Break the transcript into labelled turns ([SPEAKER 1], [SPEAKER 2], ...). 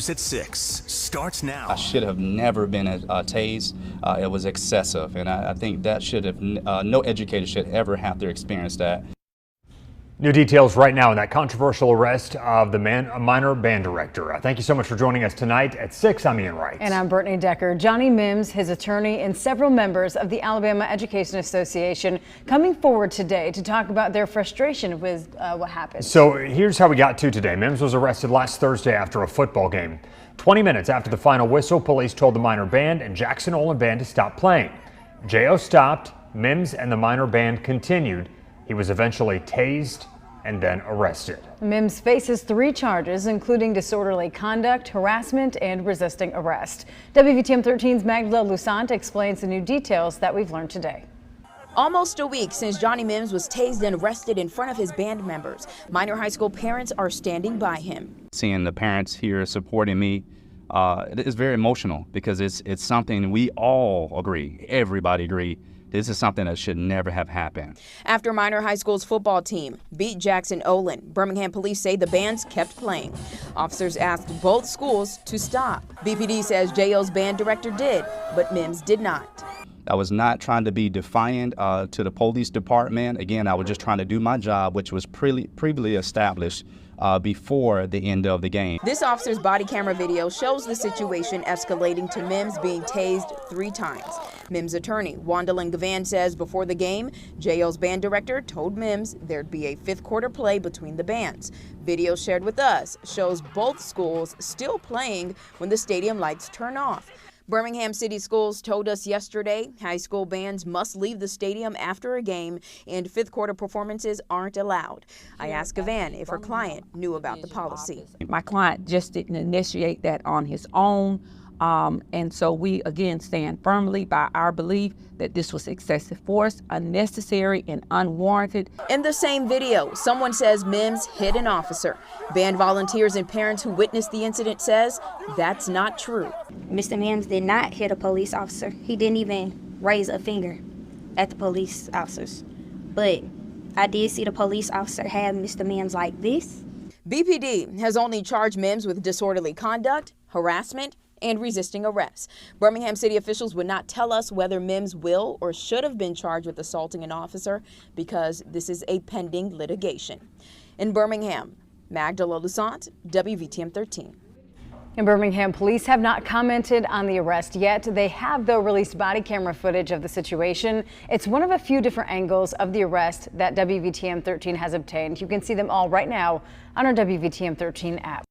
[SPEAKER 1] News at 6 starts now.
[SPEAKER 2] I should have never been tased. It was excessive, and I think that should have no educator should ever have to experience that.
[SPEAKER 3] New details right now in that controversial arrest of the minor band director. Thank you so much for joining us tonight at 6. I'm Ian Wright.
[SPEAKER 4] And I'm Brittany Decker. Johnny Mims, his attorney, and several members of the Alabama Education Association coming forward today to talk about their frustration with what happened.
[SPEAKER 3] So here's how we got to today. Mims was arrested last Thursday after a football game. 20 minutes after the final whistle, police told the minor band and Jackson Olin band to stop playing. J.O. stopped. Mims and the minor band continued. He was eventually tased and then arrested.
[SPEAKER 4] Mims faces 3 charges, including disorderly conduct, harassment, and resisting arrest. WVTM 13's Magda Lusant explains the new details that we've learned today.
[SPEAKER 5] Almost a week since Johnny Mims was tased and arrested in front of his band members, minor high school parents are standing by him.
[SPEAKER 2] Seeing the parents here supporting me, it is very emotional because it's something we all agree, everybody agree. This is something that should never have happened.
[SPEAKER 5] After Minor High School's football team beat Jackson Olin, Birmingham police say the bands kept playing. Officers asked both schools to stop. BPD says J.O.'s band director did, but Mims did not.
[SPEAKER 2] I was not trying to be defiant to the police department. Again, I was just trying to do my job, which was previously established before the end of the game.
[SPEAKER 5] This officer's body camera video shows the situation escalating to Mims being tased 3 times. Mims' attorney, Wandalyn Gavan, says before the game, J.O.'s band director told Mims there'd be a 5th quarter play between the bands. Video shared with us shows both schools still playing when the stadium lights turn off. Birmingham City Schools told us yesterday high school bands must leave the stadium after a game and 5th quarter performances aren't allowed. I asked Gavan if her client knew about the policy.
[SPEAKER 6] My client just didn't initiate that on his own. And so we again stand firmly by our belief that this was excessive force, unnecessary and unwarranted.
[SPEAKER 5] In the same video, someone says Mims hit an officer. Band volunteers and parents who witnessed the incident says that's not true.
[SPEAKER 7] Mr. Mims did not hit a police officer. He didn't even raise a finger at the police officers. But I did see the police officer have Mr. Mims like this.
[SPEAKER 5] BPD has only charged Mims with disorderly conduct, harassment, and resisting arrest. Birmingham City officials would not tell us whether Mims will or should have been charged with assaulting an officer because this is a pending litigation. In Birmingham, Magda Lusant, WVTM 13.
[SPEAKER 4] In Birmingham, police have not commented on the arrest yet. They have, though, released body camera footage of the situation. It's one of a few different angles of the arrest that WVTM 13 has obtained. You can see them all right now on our WVTM 13 app.